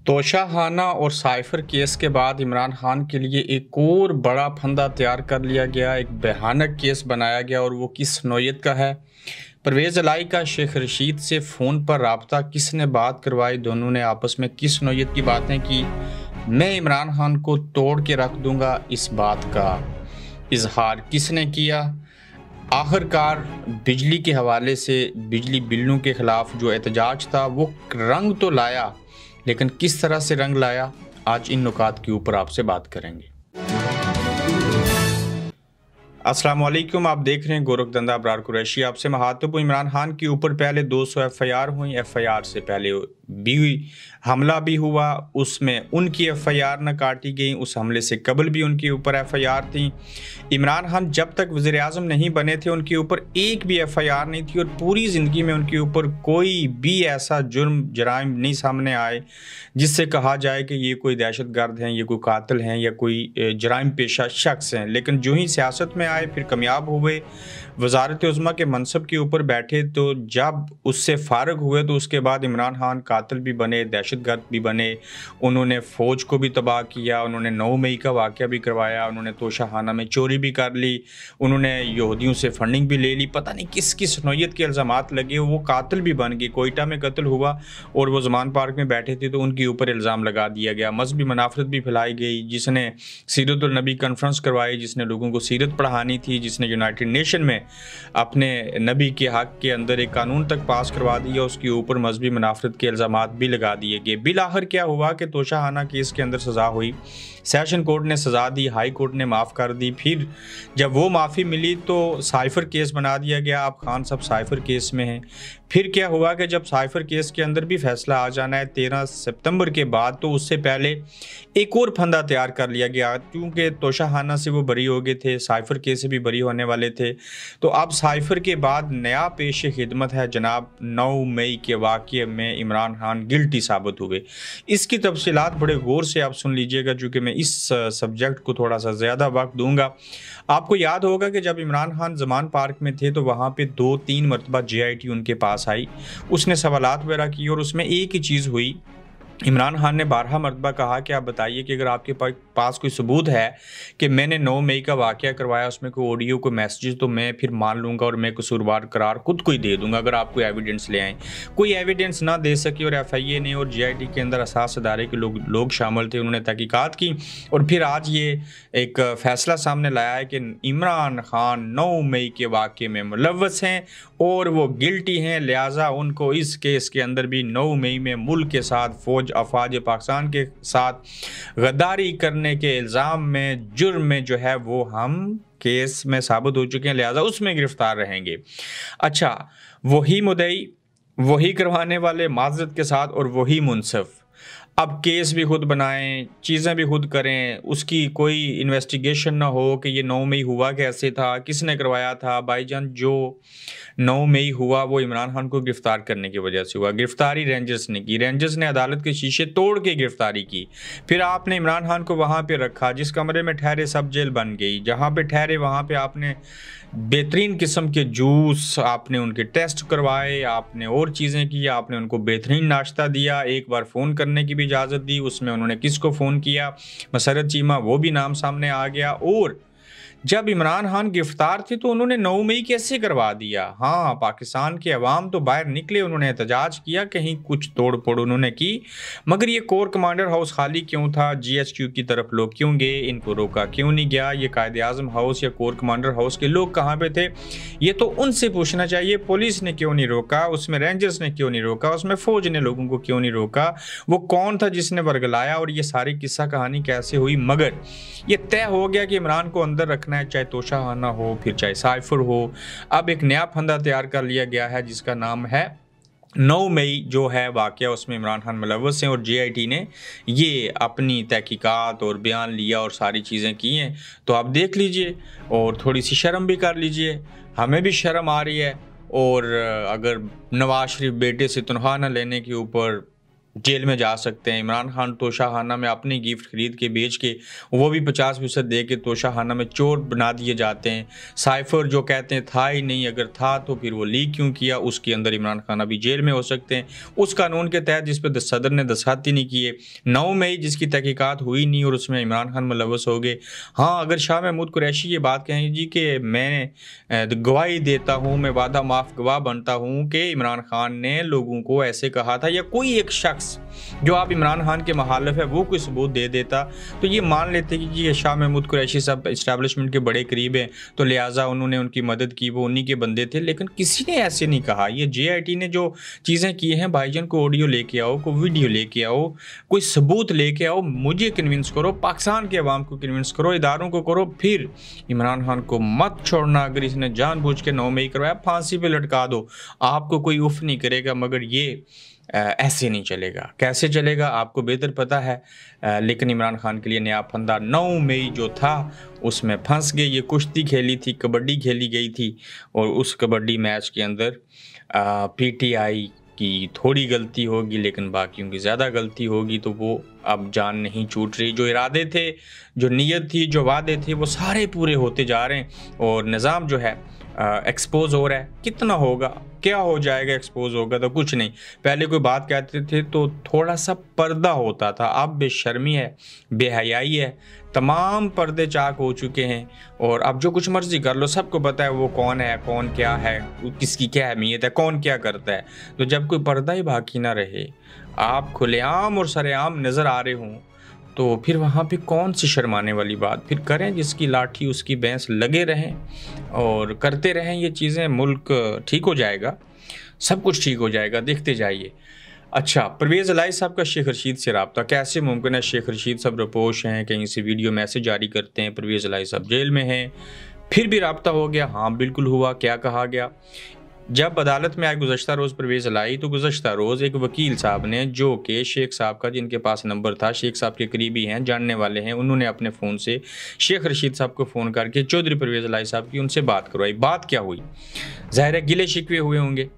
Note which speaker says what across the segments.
Speaker 1: तोशाखाना और cipher case के बाद इमरान खान के लिए एक और बड़ा फंदा तैयार कर लिया गया। एक भयानक केस बनाया गया और वो किस नौयत का है। परवेज़ इलाही का शेख रशीद से फ़ोन पर रब्ता किसने बात करवाई, दोनों ने आपस में किस नौयत की बातें की। मैं इमरान खान को तोड़ के रख दूंगा, इस बात का इजहार किसने किया। आखिरकार बिजली के हवाले से बिजली बिलों के ख़िलाफ़ जो एहतजाज था वो रंग तो लाया, लेकिन किस तरह से रंग लाया, आज इन नुकात के ऊपर आपसे बात करेंगे। अस्सलाम वालेकुम, आप देख रहे हैं गोरखधंधा अबरार कुरैशी। आपसे महातब। इमरान खान के ऊपर पहले 200 FIR हुई। FIR से पहले भी हमला भी हुआ, उसमें उनकी FIR न काटी गई। उस हमले से कबल भी उनके ऊपर FIR थी। इमरान खान जब तक वज़ीर आज़म नहीं बने थे उनके ऊपर एक भी FIR नहीं थी और पूरी ज़िंदगी में उनके ऊपर कोई भी ऐसा जुर्म जराइम नहीं सामने आए जिससे कहा जाए कि ये कोई दहशतगर्द हैं, ये कोई कातिल हैं या कोई जराइम पेशा शख्स हैं। लेकिन जो ही सियासत में आए, फिर कामयाब हुए, वज़ारत उज़्मा के मनसब के ऊपर बैठे, तो जब उससे फारग हुए तो उसके बाद इमरान खान कातिल भी बने, दहशतगर्द भी बने। उन्होंने फ़ौज को भी तबाह किया, उन्होंने 9 मई का वाक़या भी करवाया, उन्होंने तोशाखाना में चोरी भी कर ली, उन्होंने यहूदियों से फंडिंग भी ले ली। पता नहीं किस किस नौयत के इल्ज़ामात लगे, वो कातिल भी बन गए। कोयटा में कत्ल हुआ और वो ज़मान पार्क में बैठे थे तो उनके ऊपर इल्ज़ाम लगा दिया गया। मज़हबी मुनाफरत भी फैलाई गई। जिसने सीरतुल नबी कॉन्फ्रेंस करवाई, जिसने लोगों को सीरत पढ़ानी थी, जिसने यूनाइटेड नेशन में अपने नबी के हक़ के अंदर एक कानून तक पास करवा दिया, उसके ऊपर मजहबी मुनाफरत के इल्ज़ामात भी लगा दिए गए। बिल आखिर क्या हुआ कि तोशाखाना केस के अंदर सज़ा हुई, सेशन कोर्ट ने सज़ा दी, हाई कोर्ट ने माफ़ कर दी। फिर जब वो माफ़ी मिली तो साइफर केस बना दिया गया। अब खान साहब साइफर केस में हैं। फिर क्या हुआ कि जब साइफर केस के अंदर भी फैसला आ जाना है 13 सितंबर के बाद, तो उससे पहले एक और फंदा तैयार कर लिया गया। क्योंकि तोशाखाना से वो बरी हो गए थे, साइफर केस से भी बरी होने वाले थे, तो अब साइफर के बाद नया पेश खिदमत है जनाब 9 मई के वाक़ये में इमरान खान गिल्टी साबित हुए। इसकी तफसीलात बड़े गौर से आप सुन लीजिएगा, चूँकि मैं इस सब्जेक्ट को थोड़ा सा ज़्यादा वक्त दूंगा। आपको याद होगा कि जब इमरान खान ज़मान पार्क में थे तो वहाँ पे 2-3 मरतबा JIT उनके पास आई, उसने सवालात वगैरह किए और उसमें एक ही चीज़ हुई। इमरान खान ने 12 मरतबा कहा कि आप बताइए कि अगर आपके पास कोई सबूत है कि मैंने 9 मई का वाक़या करवाया, उसमें कोई ऑडियो, कोई मैसेज, तो मैं फिर मान लूँगा और मैं कसूरवार करार खुद को ही दे दूँगा अगर आप कोई एविडेंस ले आएँ। कोई एविडेंस ना दे सके और FIA ने और JIT के अंदर असास अदारे के लोग शामिल थे, उन्होंने तहकीकात की और फिर आज ये एक फ़ैसला सामने लाया है कि इमरान खान 9 मई के वाक़ये में मुलव्वस हैं और वो गिल्टी हैं, लिहाजा उनको इस केस के अंदर भी 9 मई में मुल्क के साथ अफवाज पाकिस्तान के साथ गद्दारी करने के इल्ज़ाम में, जुर्म में जो है वो हम केस में साबित हो चुके हैं, लिहाजा उसमें गिरफ्तार रहेंगे। अच्छा, वही मुद्दई, वही करवाने वाले माज़रत के साथ और वही मुनसिफ अब केस भी खुद बनाएं, चीज़ें भी खुद करें, उसकी कोई इन्वेस्टिगेशन ना हो कि ये 9 मई हुआ कैसे था, किसने करवाया था। भाईजान, जो 9 मई हुआ वो इमरान खान को गिरफ्तार करने की वजह से हुआ। गिरफ्तारी रेंजर्स ने की, रेंजर्स ने अदालत के शीशे तोड़ के गिरफ्तारी की। फिर आपने इमरान खान को वहाँ पे रखा, जिस कमरे में ठहरे सब जेल बन गई। जहाँ पे ठहरे वहाँ पे आपने बेहतरीन किस्म के जूस, आपने उनके टेस्ट करवाए, आपने और चीज़ें की, आपने उनको बेहतरीन नाश्ता दिया, एक बार फ़ोन करने की भी इजाज़त दी। उसमें उन्होंने किसको फ़ोन किया, मसरत चीमा, वो भी नाम सामने आ गया। और जब इमरान खान गिरफ्तार थे तो उन्होंने 9 मई कैसे करवा दिया। हाँ, पाकिस्तान के अवाम तो बाहर निकले, उन्होंने एहतजाज किया, कहीं कुछ तोड़ फोड़ उन्होंने की, मगर ये कोर कमांडर हाउस खाली क्यों था, GHQ की तरफ लोग क्यों गए, इनको रोका क्यों नहीं गया, ये कायदे आज़म हाउस या कोर कमांडर हाउस के लोग कहाँ पे थे, ये तो उनसे पूछना चाहिए। पुलिस ने क्यों नहीं रोका, उसमें रेंजर्स ने क्यों नहीं रोका, उसमें फ़ौज ने लोगों को क्यों नहीं रोका, वो कौन था जिसने वर्गलाया और ये सारी किस्सा कहानी कैसे हुई। मगर ये तय हो गया कि इमरान को अंदर रखना है, चाहे तोशाखाना हो फिर चाहे साइफर हो। अब एक नया फंदा तैयार कर लिया गया है जिसका नाम है 9 मई जो है वाक़या, उसमें इमरान खान मुलव्वस हैं और JIT ने ये अपनी तहकीकात और बयान लिया और सारी चीज़ें की हैं। तो आप देख लीजिए और थोड़ी सी शर्म भी कर लीजिए, हमें भी शर्म आ रही है। और अगर नवाज शरीफ बेटे से तनख्वाह न लेने के ऊपर जेल में जा सकते हैं। इमरान खान तोशाखाना में अपनी गिफ्ट खरीद के बेच के वो भी 50% दे के तोशाखाना में चोर बना दिए जाते हैं। साइफर जो कहते हैं था ही नहीं, अगर था तो फिर वो लीक क्यों किया, उसके अंदर इमरान खान अभी जेल में हो सकते हैं उस कानून के तहत जिस पर सदर ने दस्तखत ही नहीं किए। 9 मई जिसकी तहकीकात हुई नहीं और उसमें इमरान खान मुलव्वस हो गए। हाँ, अगर शाह महमूद कुरैशी ये बात कहें जी कि मैं गवाही देता हूँ, मैं वादा माफ गवाह बनता हूँ कि इमरान खान ने लोगों को ऐसे कहा था, या कोई एक शख्स जो आप इमरान खान के मुखालिफ है वो कोई सबूत दे देता, तो ये मान लेते कि जी शाह महमूद कुरैशी साहब इस्टेब्लिशमेंट के बड़े करीब हैं तो लिहाजा उन्होंने उनकी मदद की, वो उन्हीं के बंदे थे। लेकिन किसी ने ऐसे नहीं कहा। ये JIT ने जो चीज़ें की हैं, भाईजान को ऑडियो लेके आओ, कोई वीडियो लेके आओ, कोई सबूत लेके आओ, मुझे कन्विंस करो, पाकिस्तान के अवाम को कन्विंस करो, इदारों को करो, फिर इमरान खान को मत छोड़ना। अगर इसने जानबूझ के 9 मई करवाया, फांसी पे लटका दो, आपको कोई उफ नहीं करेगा। मगर ये ऐसे नहीं चलेगा। कैसे चलेगा आपको बेहतर पता है। लेकिन इमरान खान के लिए नया फंदा 9 मई जो था उसमें फंस गए। ये कुश्ती खेली थी, कबड्डी खेली गई थी और उस कबड्डी मैच के अंदर PTI की थोड़ी गलती होगी लेकिन बाकियों की ज़्यादा गलती होगी, तो वो अब जान नहीं छूट रही। जो इरादे थे, जो नीयत थी, जो वादे थे, वो सारे पूरे होते जा रहे हैं और निज़ाम जो है एक्सपोज हो रहा है। कितना होगा, क्या हो जाएगा एक्सपोज होगा तो कुछ नहीं। पहले कोई बात कहते थे तो थोड़ा सा पर्दा होता था, अब बेशर्मी है, बेहयाई है, तमाम पर्दे चाक हो चुके हैं और अब जो कुछ मर्जी कर लो, सबको पता है वो कौन है, कौन क्या है, किसकी क्या अहमियत है, कौन क्या करता है। तो जब कोई पर्दा ही बाकी ना रहे, आप खुलेआम और सरेआम नज़र आ रहे हों, तो फिर वहाँ पे कौन सी शर्माने वाली बात। फिर करें जिसकी लाठी उसकी भैंस, लगे रहें और करते रहें ये चीज़ें। मुल्क ठीक हो जाएगा, सब कुछ ठीक हो जाएगा, देखते जाइए। अच्छा, परवेज़ इलाही साहब का शेख रशीद से रब्ता कैसे मुमकिन है? शेख रशीद साहब रपोश हैं, कहीं से वीडियो मैसेज जारी करते हैं, परवेज़ इलाही साहब जेल में हैं, फिर भी रब्ता हो गया। हाँ बिल्कुल हुआ। क्या कहा गया? जब अदालत में आए गुज़श्ता रोज़ परवेज़ इलाही, तो गुज़श्ता रोज़ एक वकील साहब ने, जो कि शेख साहब का, जिनके पास नंबर था, शेख साहब के करीबी हैं, जानने वाले हैं, उन्होंने अपने फ़ोन से शेख रशीद साहब को फ़ोन करके चौधरी परवेज़ इलाही साहब की उनसे बात करवाई। बात क्या हुई? ज़ाहिर है गिले शिकवे हुए होंगे।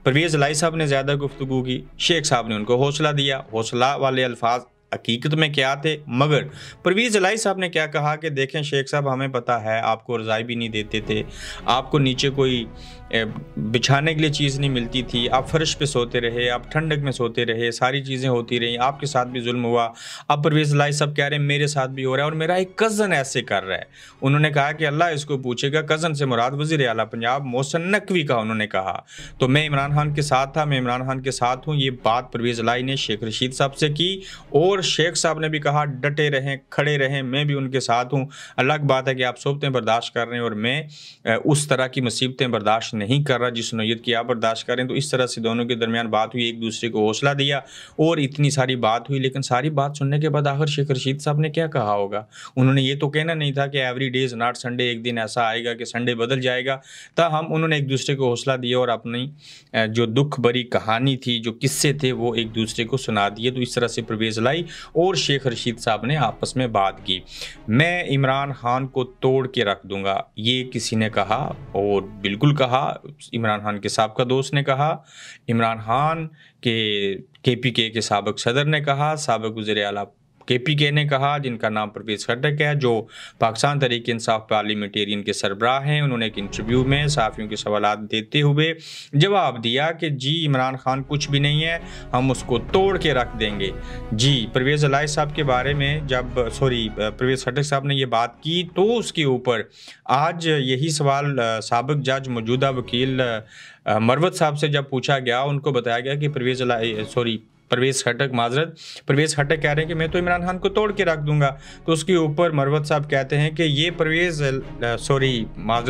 Speaker 1: परवेज़ इलाही साहब ने ज़्यादा गुफ्तगू की, शेख साहब ने उनको हौसला दिया। हौसला वाले अल्फाज हकीकत में क्या थे? मगर परवेज़ इलाही साहब ने क्या कहा कि देखें शेख साहब, हमें पता है आपको रज़ाई भी नहीं देते थे, आपको नीचे कोई बिछाने के लिए चीज़ नहीं मिलती थी, आप फर्श पे सोते रहे, आप ठंडक में सोते रहे, सारी चीज़ें होती रही, आपके साथ भी जुल्म हुआ। अब परवेज़ इलाही साहब कह रहे हैं मेरे साथ भी हो रहा है और मेरा एक कज़न ऐसे कर रहा है। उन्होंने कहा कि अल्लाह इसको पूछेगा। कज़न से मुराद वज़ीर आला पंजाब मोहसिन नकवी का उन्होंने कहा। तो मैं इमरान खान के साथ था, मैं इमरान खान के साथ हूँ। ये बात परवेज़ इलाही ने शेख रशीद साहब से की और शेख साहब ने भी कहा डटे रहें, खड़े रहें, मैं भी उनके साथ हूँ। अलग बात है कि आप सोबतें बर्दाश्त कर रहे हैं और मैं उस तरह की मुसीबतें बर्दाश्त नहीं कर रहा जिस नौयत की आप बर्दाश्त करें। तो इस तरह से दोनों के दरमियान बात हुई, एक दूसरे को हौसला दिया और इतनी सारी बात हुई। लेकिन सारी बात सुनने के बाद आखिर शेख रशीद साहब ने क्या कहा होगा? उन्होंने ये तो कहना नहीं था कि every day is not Sunday, एक दिन ऐसा आएगा कि संडे बदल जाएगा। ताहम उन्होंने एक दूसरे को हौसला दिया और अपनी जो दुख भरी कहानी थी, जो किस्से थे, वो एक दूसरे को सुना दिए। तो इस तरह से परवेज़ इलाही और शेख रशीद साहब ने आपस में बात की। मैं इमरान खान को तोड़ के रख दूंगा, ये किसी ने कहा और बिल्कुल कहा। इमरान खान के साबिक़ दोस्त ने कहा, इमरान खान के KPK के साबिक़ सदर ने कहा, साबिक़ वज़ीर आला KPK ने कहा, जिनका नाम परवेज़ खट्टक है, जो पाकिस्तान तहरीक इंसाफ पार्लियामेंटेरियन के सरबराह हैं। उन्होंने एक इंटरव्यू में सहाफ़ियों के सवालात देते हुए जवाब दिया कि जी इमरान खान कुछ भी नहीं है, हम उसको तोड़ के रख देंगे। जी परवेज़ इलाही साहब के बारे में जब परवेज़ खट्टक साहब ने ये बात की तो उसके ऊपर आज यही सवाल साबिक़ जज मौजूदा वकील मरवत साहब से जब पूछा गया, उनको बताया गया कि परवेज़ खट्टक कह रहे हैं कि मैं तो इमरान खान को तोड़ के रख दूंगा। तो उसके ऊपर मरवत साहब कहते हैं कि ये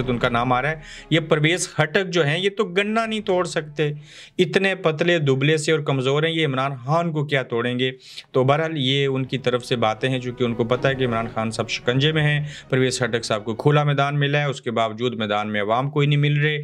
Speaker 1: उनका नाम आ रहा है, ये परवेज़ खट्टक जो हैं ये तो गन्ना नहीं तोड़ सकते, इतने पतले दुबले से और कमज़ोर हैं, ये इमरान खान को क्या तोड़ेंगे। तो बहरहाल ये उनकी तरफ से बातें हैं, चूँकि उनको पता है कि इमरान खान सब शिकंजे में हैं। परवेज़ खट्टक साहब को खुला मैदान मिला है, उसके बावजूद मैदान में अवाम कोई नहीं मिल रहे।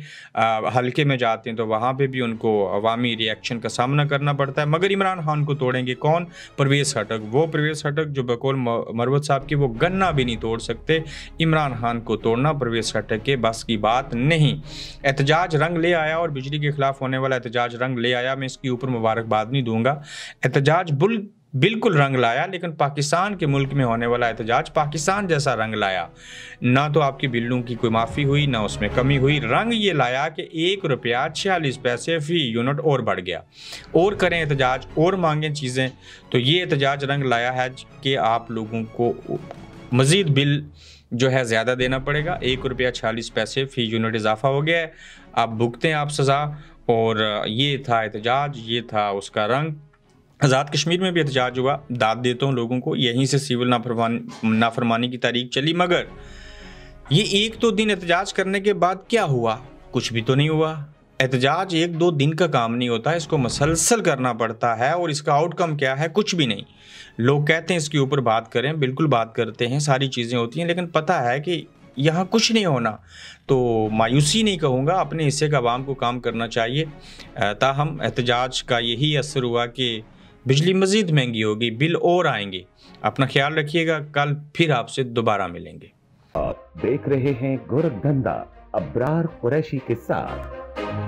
Speaker 1: हल्के में जाते हैं तो वहाँ पर भी उनको अवामी रिएक्शन का सामना करना पड़ता है। मगर इमरान खान को तोड़ेंगे कौन? परवेज़ खटक। वो परवेज़ खटक जो बकौल मरवत साहब के वो गन्ना भी नहीं तोड़ सकते। इमरान खान को तोड़ना परवेज़ खटक के बस की बात नहीं। एहतजाज रंग ले आया और बिजली के खिलाफ होने वाला एहतजाज रंग ले आया। मैं इसके ऊपर मुबारकबाद नहीं दूंगा। एहतजाज बिल्कुल रंग लाया, लेकिन पाकिस्तान के मुल्क में होने वाला एहतजाज पाकिस्तान जैसा रंग लाया। ना तो आपकी बिल्लों की कोई माफ़ी हुई, ना उसमें कमी हुई। रंग ये लाया कि 1 रुपया 46 पैसे फी यूनिट और बढ़ गया। और करें एहतजाज और मांगें चीज़ें, तो ये एहतजाज रंग लाया है कि आप लोगों को मज़ीद बिल जो है ज़्यादा देना पड़ेगा। 1 रुपया 46 पैसे फ़ी यूनिट इजाफा हो गया है। आप भुगतें आप सज़ा। और ये था एहतजाज, ये था उसका रंग। आज़ाद कश्मीर में भी एहतजाज हुआ। दाद देता हूँ लोगों को, यहीं से सिविल नाफरमानी की तारीख चली। मगर ये 1-2 दिन एहतजाज करने के बाद क्या हुआ? कुछ भी तो नहीं हुआ। एहतजाज 1-2 दिन का काम नहीं होता, इसको मसलसल करना पड़ता है। और इसका आउटकम क्या है? कुछ भी नहीं। लोग कहते हैं इसके ऊपर बात करें, बिल्कुल बात करते हैं, सारी चीज़ें होती हैं, लेकिन पता है कि यहाँ कुछ नहीं होना। तो मायूसी नहीं कहूँगा, अपने हिस्से का आवाम को काम करना चाहिए। ताहम एहतजाज का यही असर हुआ कि बिजली मज़ीद महंगी होगी, बिल और आएंगे। अपना ख्याल रखिएगा, कल फिर आपसे दोबारा मिलेंगे।
Speaker 2: आप देख रहे हैं गोरखधंधा अब्रार कुरैशी के साथ।